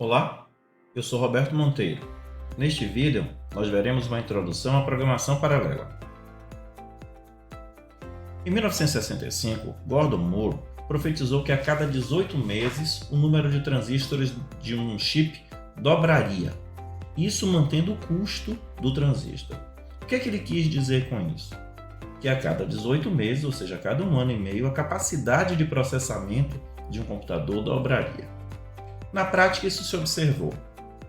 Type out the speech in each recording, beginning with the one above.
Olá, eu sou Roberto Monteiro. Neste vídeo, nós veremos uma introdução à programação paralela. Em 1965, Gordon Moore profetizou que a cada 18 meses o número de transistores de um chip dobraria, isso mantendo o custo do transistor. O que é que ele quis dizer com isso? Que a cada 18 meses, ou seja, a cada 1 ano e meio, a capacidade de processamento de um computador dobraria. Na prática, isso se observou.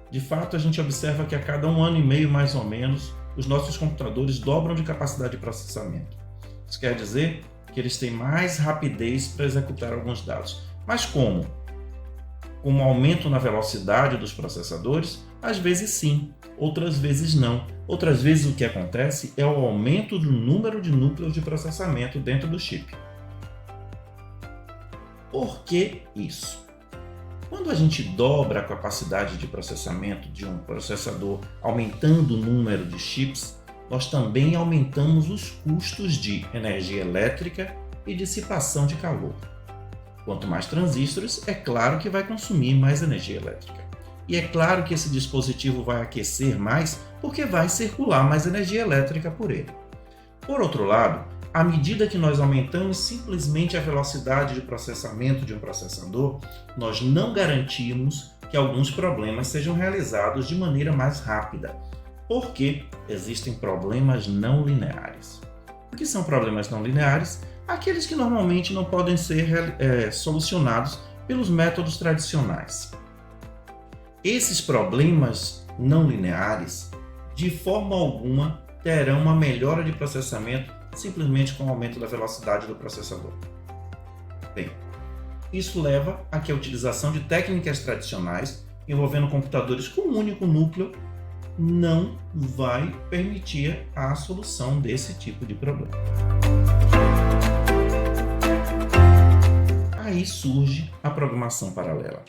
De fato, a gente observa que a cada 1 ano e meio, mais ou menos, os nossos computadores dobram de capacidade de processamento. Isso quer dizer que eles têm mais rapidez para executar alguns dados. Mas como? Com um aumento na velocidade dos processadores? Às vezes sim, outras vezes não. Outras vezes o que acontece é o aumento do número de núcleos de processamento dentro do chip. Por que isso? Quando a gente dobra a capacidade de processamento de um processador, aumentando o número de chips, nós também aumentamos os custos de energia elétrica e dissipação de calor. Quanto mais transistores, é claro que vai consumir mais energia elétrica. E é claro que esse dispositivo vai aquecer mais porque vai circular mais energia elétrica por ele. Por outro lado, à medida que nós aumentamos simplesmente a velocidade de processamento de um processador, nós não garantimos que alguns problemas sejam realizados de maneira mais rápida, porque existem problemas não lineares. O que são problemas não lineares? Aqueles que normalmente não podem ser solucionados pelos métodos tradicionais. Esses problemas não lineares, de forma alguma, terão uma melhora de processamento simplesmente com o aumento da velocidade do processador. Bem, isso leva a que a utilização de técnicas tradicionais envolvendo computadores com um único núcleo não vai permitir a solução desse tipo de problema. Aí surge a programação paralela.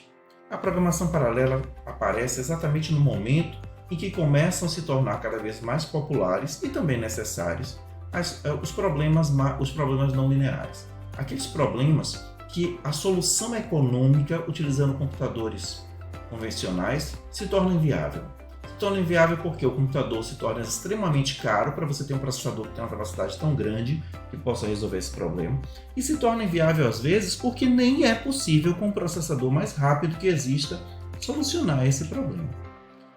A programação paralela aparece exatamente no momento em que começam a se tornar cada vez mais populares e também necessários os problemas não lineares. Aqueles problemas que a solução econômica utilizando computadores convencionais se torna inviável. Se torna inviável porque o computador se torna extremamente caro para você ter um processador que tem uma velocidade tão grande que possa resolver esse problema. E se torna inviável às vezes porque nem é possível com um processador mais rápido que exista solucionar esse problema.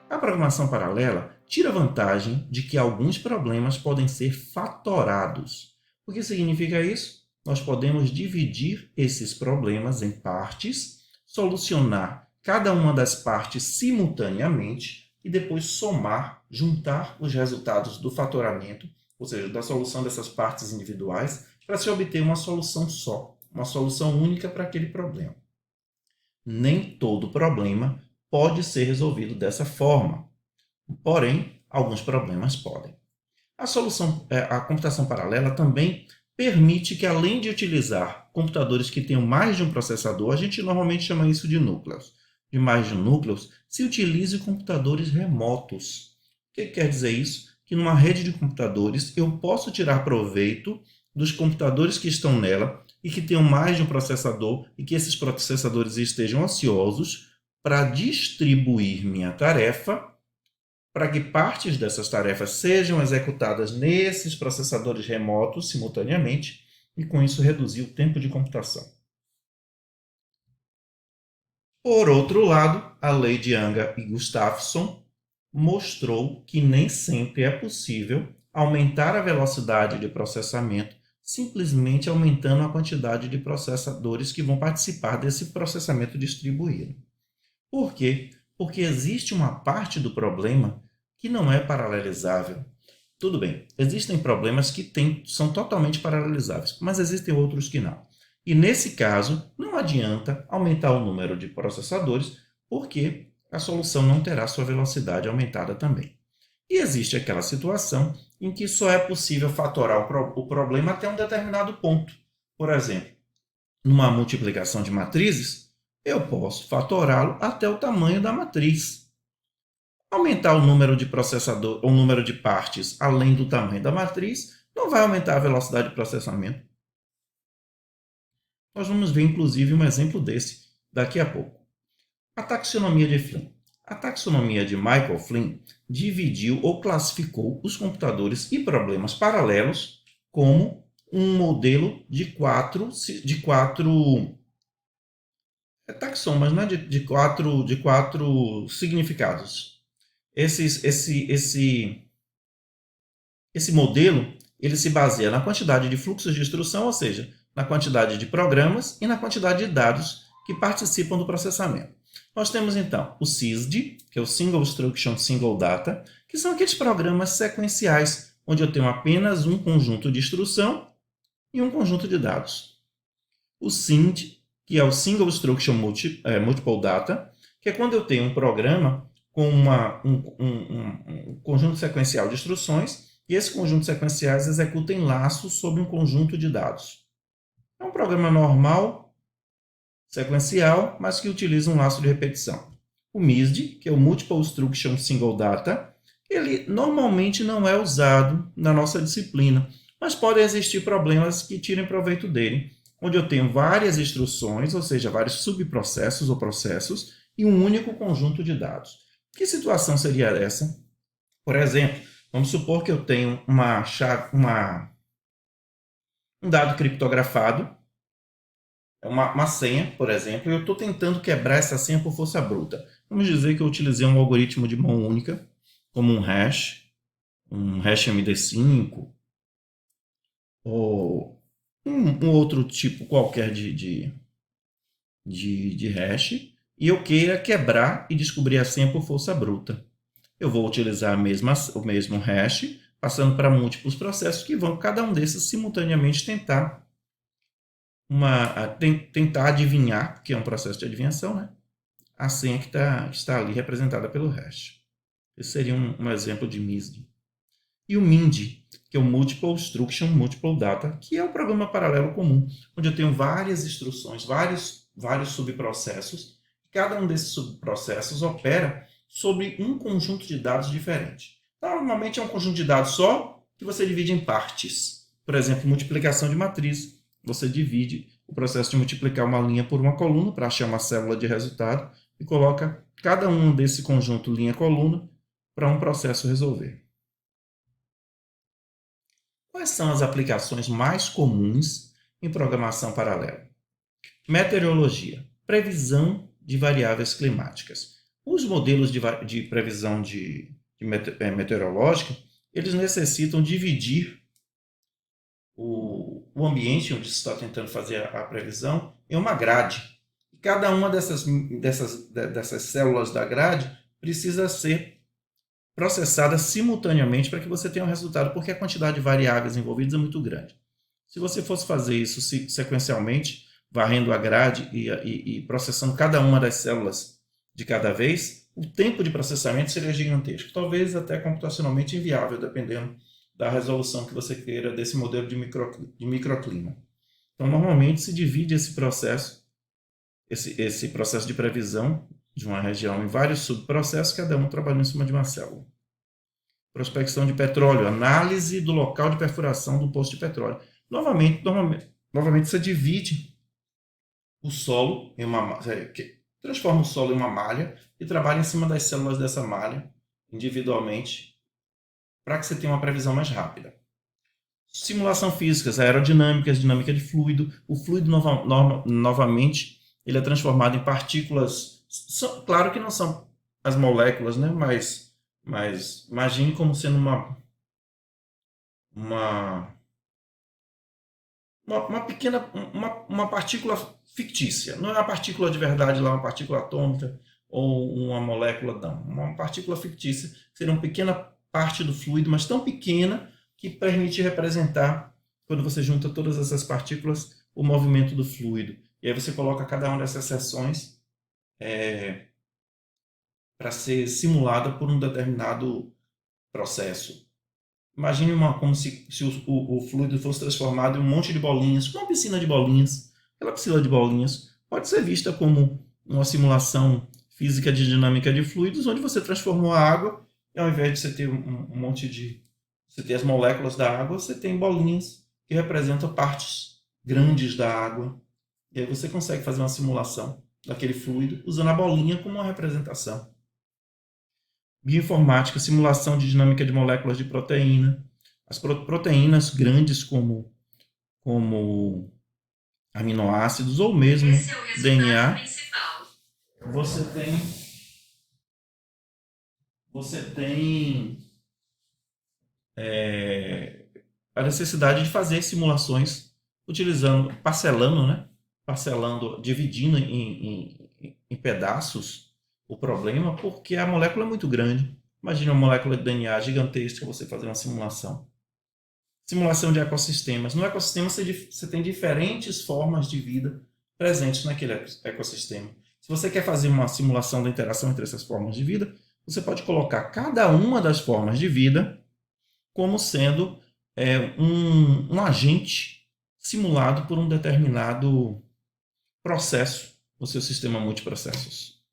A programação paralela tira vantagem de que alguns problemas podem ser fatorados. O que significa isso? Nós podemos dividir esses problemas em partes, solucionar cada uma das partes simultaneamente e depois somar, juntar os resultados do fatoramento, ou seja, da solução dessas partes individuais, para se obter uma solução só, uma solução única para aquele problema. Nem todo problema pode ser resolvido dessa forma. Porém, alguns problemas podem. A computação paralela também permite que, além de utilizar computadores que tenham mais de um processador, a gente normalmente chama isso de núcleos. De mais de um núcleos, se utilize computadores remotos. O que quer dizer isso? Que numa rede de computadores eu posso tirar proveito dos computadores que estão nela e que tenham mais de um processador e que esses processadores estejam ansiosos para distribuir minha tarefa para que partes dessas tarefas sejam executadas nesses processadores remotos simultaneamente e com isso reduzir o tempo de computação. Por outro lado, a lei de Yang e Gustafsson mostrou que nem sempre é possível aumentar a velocidade de processamento simplesmente aumentando a quantidade de processadores que vão participar desse processamento distribuído. Por quê? Porque existe uma parte do problema que não é paralelizável. Tudo bem, existem problemas que são totalmente paralelizáveis, mas existem outros que não. E nesse caso, não adianta aumentar o número de processadores, porque a solução não terá sua velocidade aumentada também. E existe aquela situação em que só é possível fatorar o problema até um determinado ponto. Por exemplo, numa multiplicação de matrizes, eu posso fatorá-lo até o tamanho da matriz. Aumentar o número de o número de partes além do tamanho da matriz não vai aumentar a velocidade de processamento. Nós vamos ver, inclusive, um exemplo desse daqui a pouco. A taxonomia de Flynn. A taxonomia de Michael Flynn dividiu ou classificou os computadores e problemas paralelos como um modelo de quatro taxomas, né? de quatro significados. Esse modelo ele se baseia na quantidade de fluxos de instrução, ou seja, na quantidade de programas e na quantidade de dados que participam do processamento. Nós temos então o SISD, que é o Single Instruction, Single Data, que são aqueles programas sequenciais, onde eu tenho apenas um conjunto de instrução e um conjunto de dados. O SIND, que é o Single Instruction Multiple Data, que é quando eu tenho um programa com um conjunto sequencial de instruções e esses conjuntos sequenciais executam laços sobre um conjunto de dados. É um programa normal, sequencial, mas que utiliza um laço de repetição. O MISD, que é o Multiple Instruction Single Data, ele normalmente não é usado na nossa disciplina, mas podem existir problemas que tirem proveito dele, onde eu tenho várias instruções, ou seja, vários subprocessos ou processos, e um único conjunto de dados. Que situação seria essa? Por exemplo, vamos supor que eu tenho um dado criptografado, uma senha, por exemplo, e eu estou tentando quebrar essa senha por força bruta. Vamos dizer que eu utilizei um algoritmo de mão única, como um hash MD5, ou um outro tipo qualquer de hash, e eu queira quebrar e descobrir a senha por força bruta. Eu vou utilizar o mesmo hash, passando para múltiplos processos que vão, cada um desses, simultaneamente tentar adivinhar, que é um processo de adivinhação, né? A senha que está ali representada pelo hash. Esse seria um exemplo de MISD. E o MIND, que é o Multiple Instruction Multiple Data, que é um programa paralelo comum, onde eu tenho várias instruções, vários subprocessos. Cada um desses subprocessos opera sobre um conjunto de dados diferente. Normalmente é um conjunto de dados só que você divide em partes. Por exemplo, multiplicação de matriz. Você divide o processo de multiplicar uma linha por uma coluna para achar uma célula de resultado e coloca cada um desse conjunto linha-coluna para um processo resolver. Quais são as aplicações mais comuns em programação paralela? Meteorologia, previsão de variáveis climáticas. Os modelos de previsão meteorológica, eles necessitam dividir o ambiente onde se está tentando fazer a previsão em uma grade. Cada uma dessas células da grade precisa ser processada simultaneamente para que você tenha um resultado, porque a quantidade de variáveis envolvidas é muito grande. Se você fosse fazer isso sequencialmente, varrendo a grade e processando cada uma das células de cada vez, o tempo de processamento seria gigantesco, talvez até computacionalmente inviável, dependendo da resolução que você queira desse modelo de microclima. Então, normalmente se divide esse processo de previsão de uma região em vários subprocessos, cada um trabalhando em cima de uma célula. Prospecção de petróleo, análise do local de perfuração do poço de petróleo. Novamente você divide o solo transforma o solo em uma malha e trabalha em cima das células dessa malha individualmente para que você tenha uma previsão mais rápida. Simulação física, aerodinâmicas, dinâmica de fluido. O fluido, novamente, ele é transformado em partículas. Claro que não são as moléculas, né? Mas imagine como sendo uma partícula fictícia. Não é uma partícula de verdade, lá, uma partícula atômica ou uma molécula, não. Uma partícula fictícia seria uma pequena parte do fluido, mas tão pequena que permite representar, quando você junta todas essas partículas, o movimento do fluido. E aí você coloca cada uma dessas seções para ser simulada por um determinado processo. Imagine como se o fluido fosse transformado em um monte de bolinhas, uma piscina de bolinhas. Aquela piscina de bolinhas pode ser vista como uma simulação física de dinâmica de fluidos, onde você transformou a água, e ao invés de você ter um monte de... Você ter as moléculas da água, você tem bolinhas que representam partes grandes da água. E aí você consegue fazer uma simulação daquele fluido, usando a bolinha como uma representação. Bioinformática, simulação de dinâmica de moléculas de proteína. As proteínas grandes como aminoácidos ou mesmo DNA, você tem a necessidade de fazer simulações parcelando, dividindo em pedaços o problema, porque a molécula é muito grande. Imagina uma molécula de DNA gigantesca, você fazer uma simulação. Simulação de ecossistemas. No ecossistema você tem diferentes formas de vida presentes naquele ecossistema. Se você quer fazer uma simulação da interação entre essas formas de vida, você pode colocar cada uma das formas de vida como sendo um agente simulado por um determinado processo no seu sistema multiprocessos.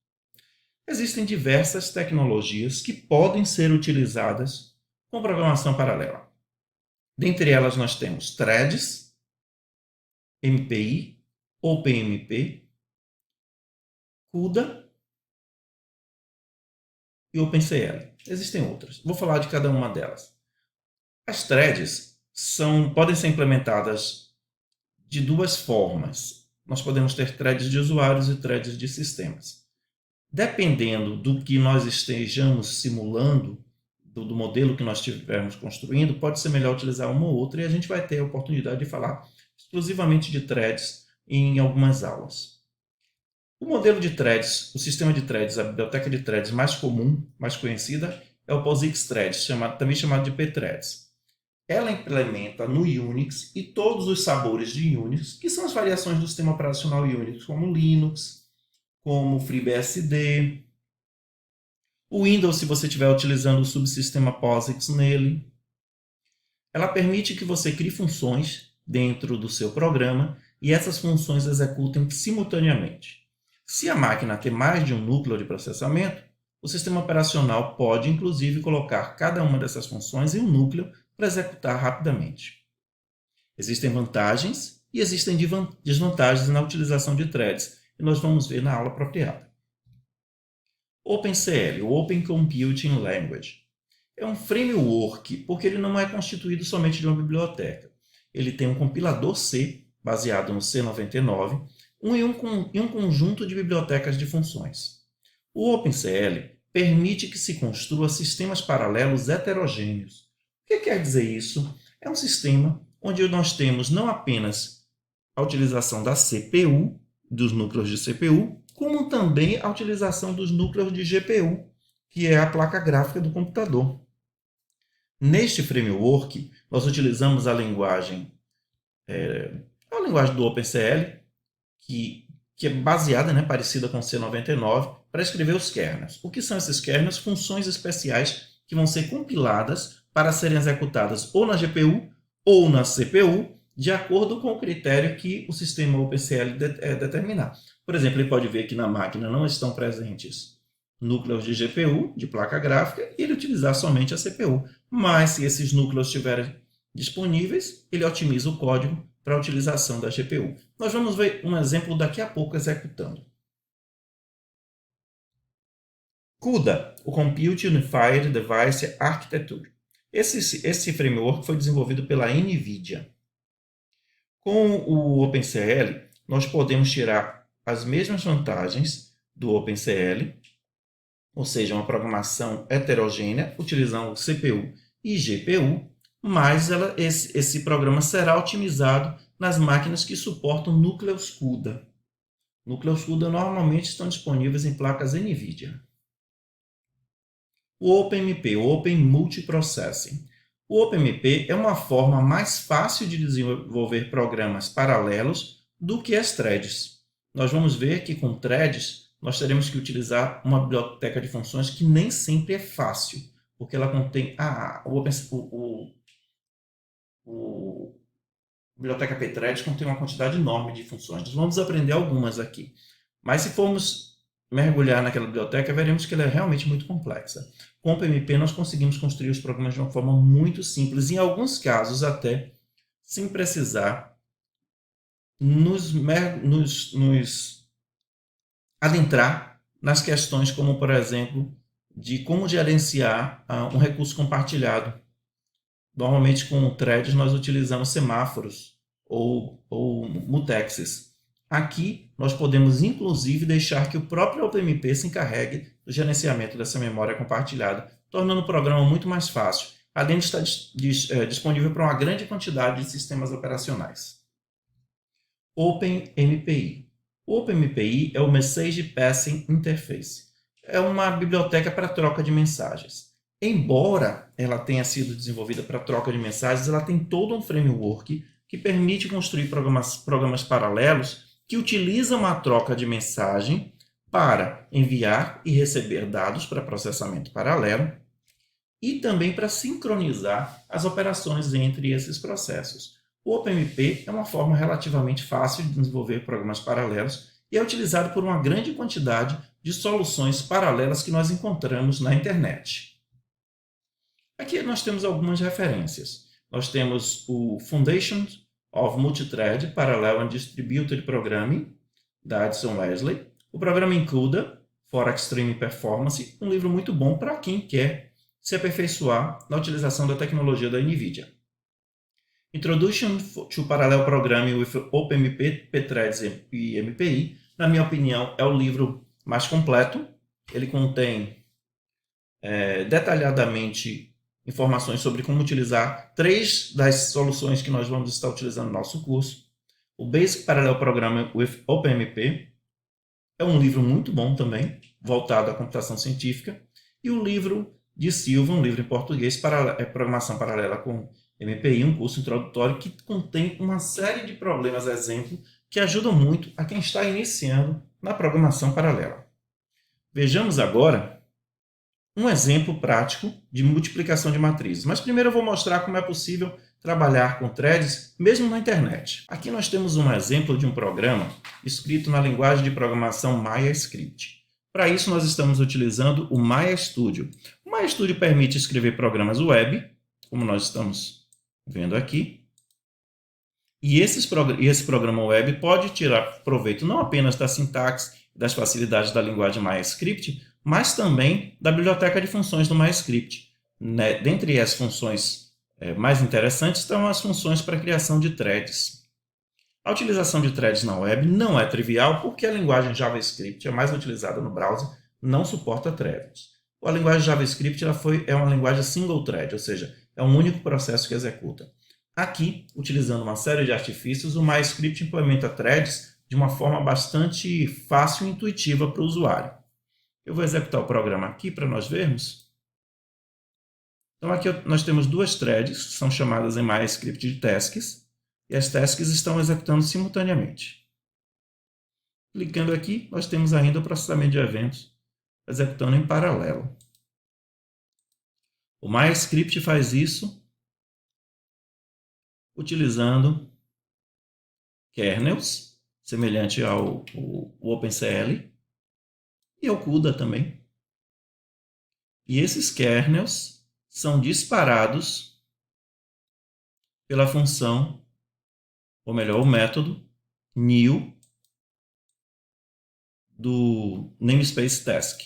Existem diversas tecnologias que podem ser utilizadas com programação paralela. Dentre elas nós temos threads, MPI, OpenMP, CUDA e OpenCL. Existem outras. Vou falar de cada uma delas. As threads podem ser implementadas de duas formas. Nós podemos ter threads de usuários e threads de sistemas. Dependendo do que nós estejamos simulando, do modelo que nós estivermos construindo, pode ser melhor utilizar uma ou outra, e a gente vai ter a oportunidade de falar exclusivamente de threads em algumas aulas. O modelo de threads, o sistema de threads, a biblioteca de threads mais comum, mais conhecida, é o POSIX Threads, também chamado de pthreads. Ela implementa no Unix e todos os sabores de Unix, que são as variações do sistema operacional Unix, como Linux, como FreeBSD, o Windows, se você estiver utilizando o subsistema POSIX nele. Ela permite que você crie funções dentro do seu programa e essas funções executem simultaneamente. Se a máquina tem mais de um núcleo de processamento, o sistema operacional pode, inclusive, colocar cada uma dessas funções em um núcleo para executar rapidamente. Existem vantagens e existem desvantagens na utilização de threads, e nós vamos ver na aula apropriada. OpenCL, o Open Computing Language, é um framework porque ele não é constituído somente de uma biblioteca. Ele tem um compilador C, baseado no C99, e um conjunto de bibliotecas de funções. O OpenCL permite que se construa sistemas paralelos heterogêneos. O que quer dizer isso? É um sistema onde nós temos não apenas a utilização da CPU, dos núcleos de CPU, como também a utilização dos núcleos de GPU, que é a placa gráfica do computador. Neste framework, nós utilizamos a linguagem do OpenCL, que é baseada, parecida com o C99, para escrever os kernels. O que são esses kernels? Funções especiais que vão ser compiladas para serem executadas ou na GPU ou na CPU, de acordo com o critério que o sistema OpenCL determinar. Por exemplo, ele pode ver que na máquina não estão presentes núcleos de GPU, de placa gráfica, e ele utilizar somente a CPU. Mas, se esses núcleos estiverem disponíveis, ele otimiza o código para a utilização da GPU. Nós vamos ver um exemplo daqui a pouco executando. CUDA, o Compute Unified Device Architecture. Esse framework foi desenvolvido pela NVIDIA. Com o OpenCL, nós podemos tirar as mesmas vantagens do OpenCL, ou seja, uma programação heterogênea, utilizando CPU e GPU, mas esse programa será otimizado nas máquinas que suportam núcleos CUDA. Núcleos CUDA normalmente estão disponíveis em placas NVIDIA. O OpenMP, o Open Multiprocessing. O OpenMP é uma forma mais fácil de desenvolver programas paralelos do que as threads. Nós vamos ver que com threads nós teremos que utilizar uma biblioteca de funções que nem sempre é fácil, porque ela contém a biblioteca pthreads contém uma quantidade enorme de funções. Nós vamos aprender algumas aqui. Mas se formos mergulhar naquela biblioteca, veremos que ela é realmente muito complexa. Com o PMP, nós conseguimos construir os programas de uma forma muito simples, em alguns casos até sem precisar nos adentrar nas questões como, por exemplo, de como gerenciar um recurso compartilhado. Normalmente com threads nós utilizamos semáforos ou mutexes. Aqui nós podemos inclusive deixar que o próprio OpenMP se encarregue do gerenciamento dessa memória compartilhada, tornando o programa muito mais fácil, além de estar disponível para uma grande quantidade de sistemas operacionais. OpenMPI. O OpenMPI é o Message Passing Interface. É uma biblioteca para troca de mensagens. Embora ela tenha sido desenvolvida para troca de mensagens, ela tem todo um framework que permite construir programas paralelos que utilizam a troca de mensagem para enviar e receber dados para processamento paralelo e também para sincronizar as operações entre esses processos. O OpenMP é uma forma relativamente fácil de desenvolver programas paralelos e é utilizado por uma grande quantidade de soluções paralelas que nós encontramos na internet. Aqui nós temos algumas referências. Nós temos o Foundations of Multithread Parallel and Distributed Programming, da Addison Wesley, o Programming CUDA for Extreme Performance, um livro muito bom para quem quer se aperfeiçoar na utilização da tecnologia da NVIDIA. Introduction to Parallel Programming with OpenMP, Pthreads e MPI, na minha opinião, é o livro mais completo. Ele contém detalhadamente informações sobre como utilizar 3 das soluções que nós vamos estar utilizando no nosso curso. O Basic Parallel Programming with OpenMP é um livro muito bom também, voltado à computação científica. E o livro de Silva, um livro em português, Programação Paralela com MPI, um curso introdutório que contém uma série de problemas, exemplo, que ajudam muito a quem está iniciando na programação paralela. Vejamos agora um exemplo prático de multiplicação de matrizes. Mas primeiro eu vou mostrar como é possível trabalhar com threads mesmo na internet. Aqui nós temos um exemplo de um programa escrito na linguagem de programação MaiaScript. Para isso nós estamos utilizando o Maya Studio. O Maya Studio permite escrever programas web, como nós estamos vendo aqui. E esse programa web pode tirar proveito não apenas da sintaxe e das facilidades da linguagem MaiaScript, mas também da biblioteca de funções do MaiaScript. Dentre as funções mais interessantes estão as funções para a criação de threads. A utilização de threads na web não é trivial porque a linguagem JavaScript é mais utilizada no browser, não suporta threads. A linguagem JavaScript é uma linguagem single thread, ou seja, é um único processo que executa. Aqui, utilizando uma série de artifícios, o MaiaScript implementa threads de uma forma bastante fácil e intuitiva para o usuário. Eu vou executar o programa aqui para nós vermos. Então aqui nós temos 2 threads, que são chamadas em MaiaScript de tasks, e as tasks estão executando simultaneamente. Clicando aqui, nós temos ainda o processamento de eventos executando em paralelo. O MaiaScript faz isso utilizando kernels, semelhante ao OpenCL, e ao CUDA também. E esses kernels são disparados pela função, ou melhor, o método new do namespace task.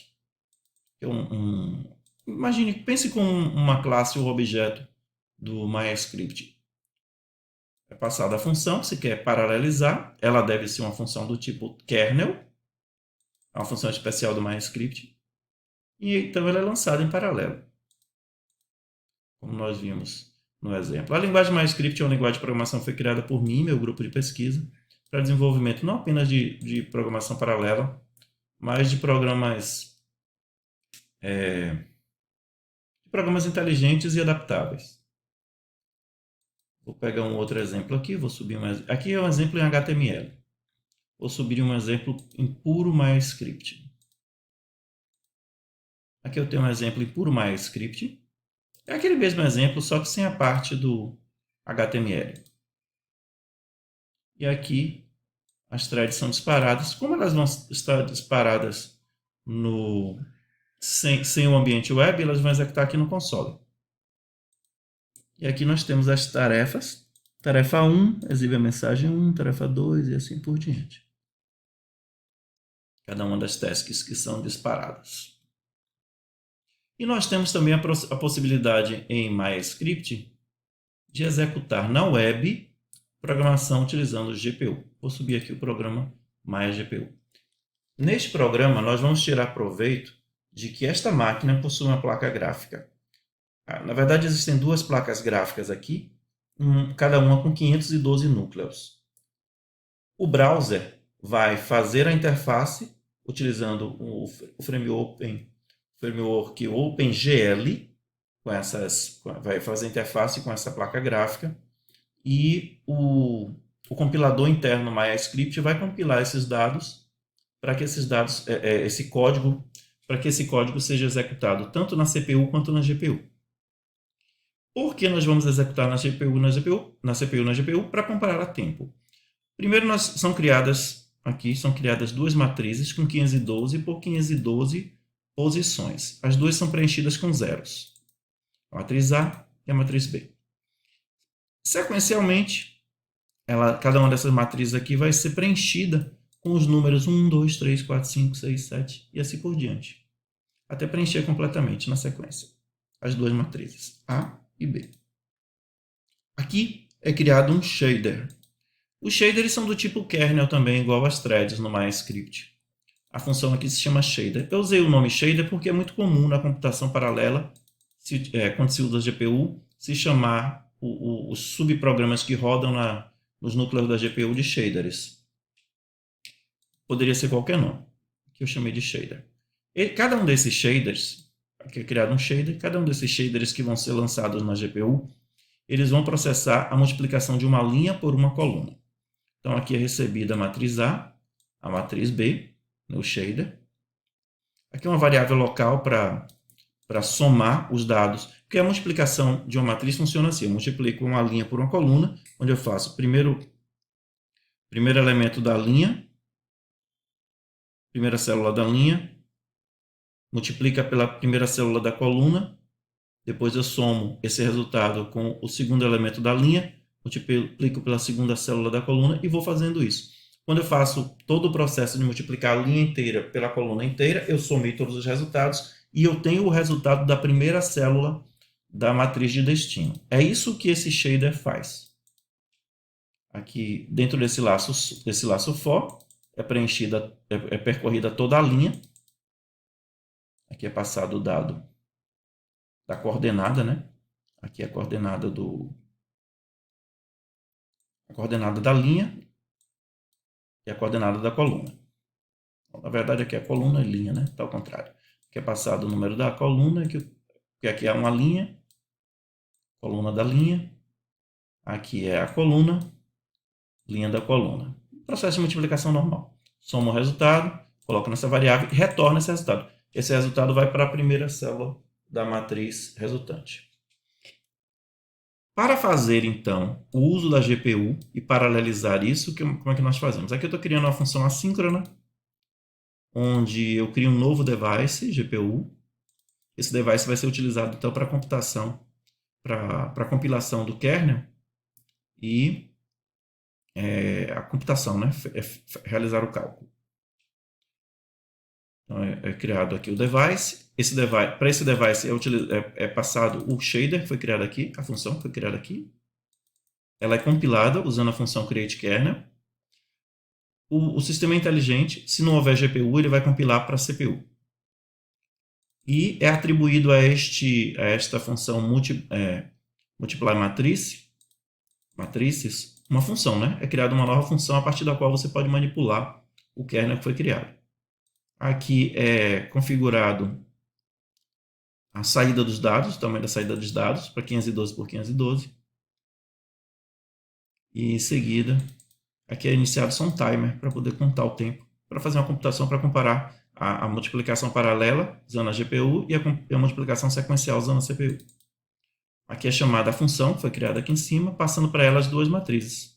Imagine, pense com uma classe ou objeto do MaiaScript. É passada a função, se quer paralelizar, ela deve ser uma função do tipo kernel, é uma função especial do MaiaScript, e então ela é lançada em paralelo, como nós vimos no exemplo. A linguagem MaiaScript é uma linguagem de programação que foi criada por mim e meu grupo de pesquisa para desenvolvimento não apenas de programação paralela, mas de programas inteligentes e adaptáveis. Vou pegar um outro exemplo aqui, vou subir aqui é um exemplo em HTML. Vou subir um exemplo em puro MaiaScript. Aqui eu tenho um exemplo em puro MaiaScript. É aquele mesmo exemplo, só que sem a parte do HTML. E aqui as threads são disparadas. Como elas vão estar disparadas sem o ambiente web, elas vão executar aqui no console. E aqui nós temos as tarefas. Tarefa 1, exibe a mensagem 1, tarefa 2 e assim por diante. cada uma das tasks que são disparadas. E nós temos também a possibilidade em MyScript de executar na web programação utilizando o GPU. Vou subir aqui o programa MyGPU. Neste programa, nós vamos tirar proveito de que esta máquina possui uma placa gráfica. Na verdade, existem duas placas gráficas aqui, cada uma com 512 núcleos. O browser vai fazer a interface utilizando o framework OpenGL, vai fazer a interface com essa placa gráfica, e o compilador interno MyScript vai compilar esses dados para que esse código seja executado tanto na CPU quanto na GPU. Por que nós vamos executar na CPU e na GPU? Para comparar a tempo. Primeiro, são criadas duas matrizes com 512 por 512 posições. As duas são preenchidas com zeros. A matriz A e a matriz B. Sequencialmente, cada uma dessas matrizes aqui vai ser preenchida com os números 1, 2, 3, 4, 5, 6, 7 e assim por diante, até preencher completamente na sequência as duas matrizes, A e B. Aqui é criado um shader. Os shaders são do tipo kernel também, igual às threads no MyScript. A função aqui se chama shader. Eu usei o nome shader porque é muito comum na computação paralela, quando se usa a GPU, se chamar os subprogramas que rodam nos núcleos da GPU de shaders. Poderia ser qualquer nome, que eu chamei de shader. Cada um desses shaders, aqui é criado um shader, cada um desses shaders que vão ser lançados na GPU, eles vão processar a multiplicação de uma linha por uma coluna. Então aqui é recebida a matriz A, a matriz B, no shader. Aqui é uma variável local para somar os dados, porque a multiplicação de uma matriz funciona assim: eu multiplico uma linha por uma coluna, onde eu faço o primeiro elemento da linha, primeira célula da linha, multiplica pela primeira célula da coluna, depois eu somo esse resultado com o segundo elemento da linha, multiplico pela segunda célula da coluna e vou fazendo isso. Quando eu faço todo o processo de multiplicar a linha inteira pela coluna inteira, eu somei todos os resultados e eu tenho o resultado da primeira célula da matriz de destino. É isso que esse shader faz. Aqui dentro desse laço for, é percorrida toda a linha. Aqui é passado o dado da coordenada, né? Aqui é a coordenada da linha e a coordenada da coluna. Na verdade, aqui é a coluna e linha, né? Está ao contrário. Aqui é passado o número da coluna, que aqui é uma linha, coluna da linha. Aqui é a coluna, linha da coluna. Processo de multiplicação normal. Soma o resultado, coloca nessa variável e retorna esse resultado. Esse resultado vai para a primeira célula da matriz resultante. Para fazer, então, o uso da GPU e paralelizar isso, como é que nós fazemos? Aqui eu estou criando uma função assíncrona, onde eu crio um novo device, GPU. Esse device vai ser utilizado, então, para computação, para a compilação do kernel e a computação, né? Realizar o cálculo. Então, é criado aqui o device. Para esse device é passado o shader, foi criado aqui, a função foi criada aqui. Ela é compilada usando a função createKernel. O sistema é inteligente, se não houver GPU, ele vai compilar para a CPU. E é atribuído a esta função multiply matrices, uma função, né? É criada uma nova função a partir da qual você pode manipular o kernel que foi criado. Aqui é configurado a saída dos dados, o tamanho da saída dos dados, para 512 por 512. E em seguida, aqui é iniciado só um timer para poder contar o tempo, para fazer uma computação para comparar a multiplicação paralela usando a GPU e a multiplicação sequencial usando a CPU. Aqui é chamada a função, que foi criada aqui em cima, passando para ela as duas matrizes.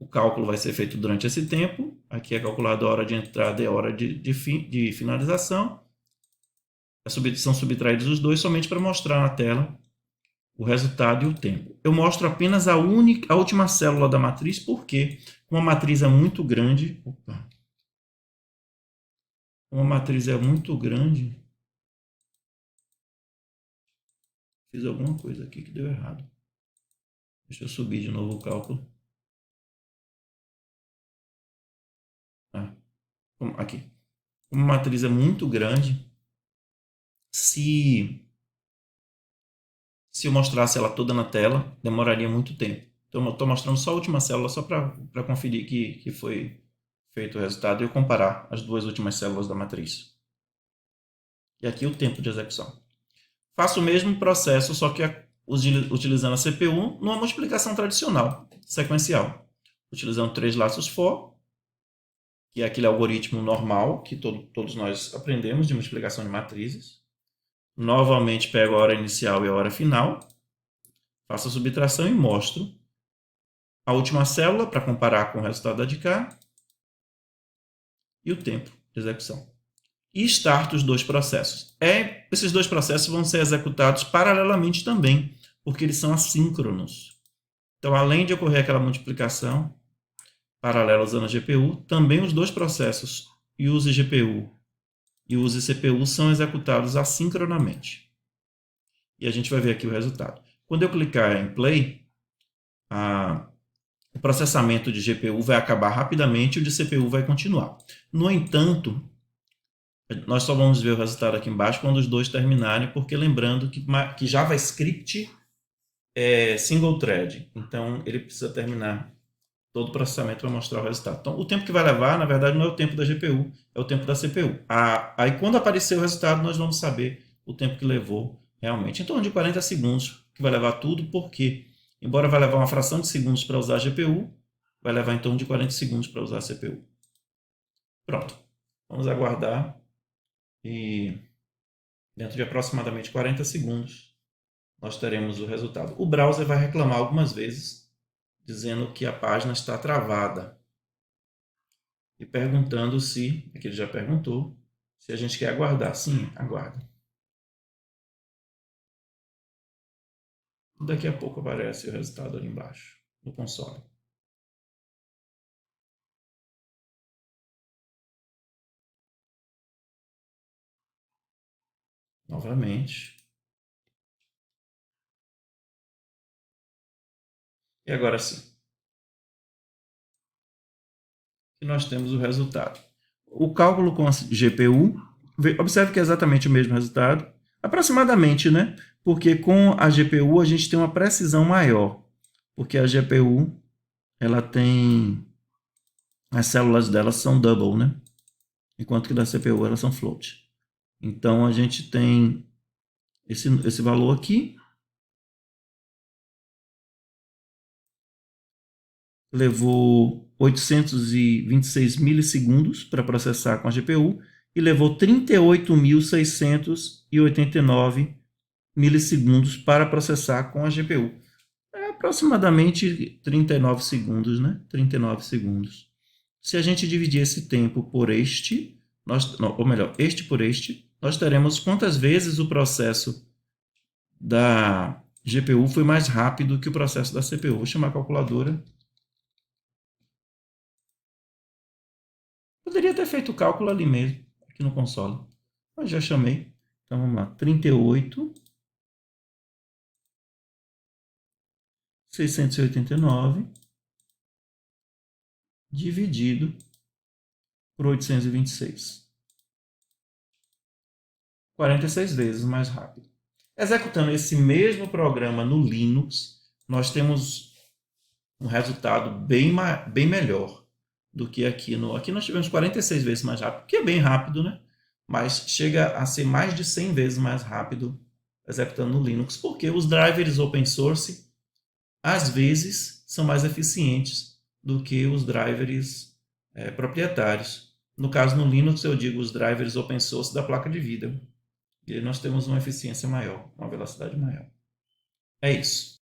O cálculo vai ser feito durante esse tempo. Aqui é calculado a hora de entrada e a hora de finalização. São subtraídos os dois somente para mostrar na tela o resultado e o tempo. Eu mostro apenas a última célula da matriz, porque como a matriz é muito grande, Uma matriz é muito grande. Fiz alguma coisa aqui que deu errado. Deixa eu subir de novo o cálculo. Aqui. Uma matriz é muito grande. Se eu mostrasse ela toda na tela, demoraria muito tempo. Então, eu estou mostrando só a última célula, só para conferir que foi feito o resultado e eu comparar as duas últimas células da matriz. E aqui o tempo de execução. Faço o mesmo processo, só que utilizando a CPU numa multiplicação tradicional, sequencial. Utilizando 3 laços for, que é aquele algoritmo normal que todos nós aprendemos de multiplicação de matrizes. Novamente pego a hora inicial e a hora final, faço a subtração e mostro a última célula para comparar com o resultado da de cá e o tempo de execução. E starto os dois processos. Esses dois processos vão ser executados paralelamente também, porque eles são assíncronos. Então, além de ocorrer aquela multiplicação paralela usando a GPU, também os dois processos use GPU e use CPU são executados assincronamente. E a gente vai ver aqui o resultado. Quando eu clicar em play, o processamento de GPU vai acabar rapidamente e o de CPU vai continuar. No entanto, nós só vamos ver o resultado aqui embaixo quando os dois terminarem, porque lembrando que JavaScript é single thread, então ele precisa terminar todo o processamento para mostrar o resultado. Então, o tempo que vai levar, na verdade, não é o tempo da GPU, é o tempo da CPU. Aí, quando aparecer o resultado, nós vamos saber o tempo que levou realmente. Em torno de 40 segundos que vai levar tudo, porque, embora vai levar uma fração de segundos para usar a GPU, vai levar em torno de 40 segundos para usar a CPU. Pronto. Vamos aguardar e dentro de aproximadamente 40 segundos nós teremos o resultado. O browser vai reclamar algumas vezes, dizendo que a página está travada e perguntando se, aqui ele já perguntou, se a gente quer aguardar. Sim, aguarda. Daqui a pouco aparece o resultado ali embaixo, no console. Novamente. E agora sim. E nós temos o resultado. O cálculo com a GPU, observe que é exatamente o mesmo resultado, aproximadamente, né? Porque com a GPU a gente tem uma precisão maior, porque a GPU ela tem, as células dela são double, né? Enquanto que da CPU elas são float. Então a gente tem esse valor aqui, levou 826 milissegundos para processar com a GPU e levou 38.689 milissegundos para processar com a GPU. É aproximadamente 39 segundos, né? 39 segundos. Se a gente dividir esse tempo por este, ou melhor, este por este, nós teremos quantas vezes o processo da GPU foi mais rápido que o processo da CPU. Vou chamar a calculadora. Poderia ter feito o cálculo ali mesmo, aqui no console. Mas já chamei. Então vamos lá. 38.689 dividido por 826. 46 vezes mais rápido. Executando esse mesmo programa no Linux, nós temos um resultado bem melhor do que aqui. Aqui nós tivemos 46 vezes mais rápido, que é bem rápido, né? Mas chega a ser mais de 100 vezes mais rápido executando no Linux, porque os drivers open source, às vezes, são mais eficientes do que os drivers proprietários. No caso, no Linux, eu digo os drivers open source da placa de vídeo. E nós temos uma eficiência maior, uma velocidade maior. É isso.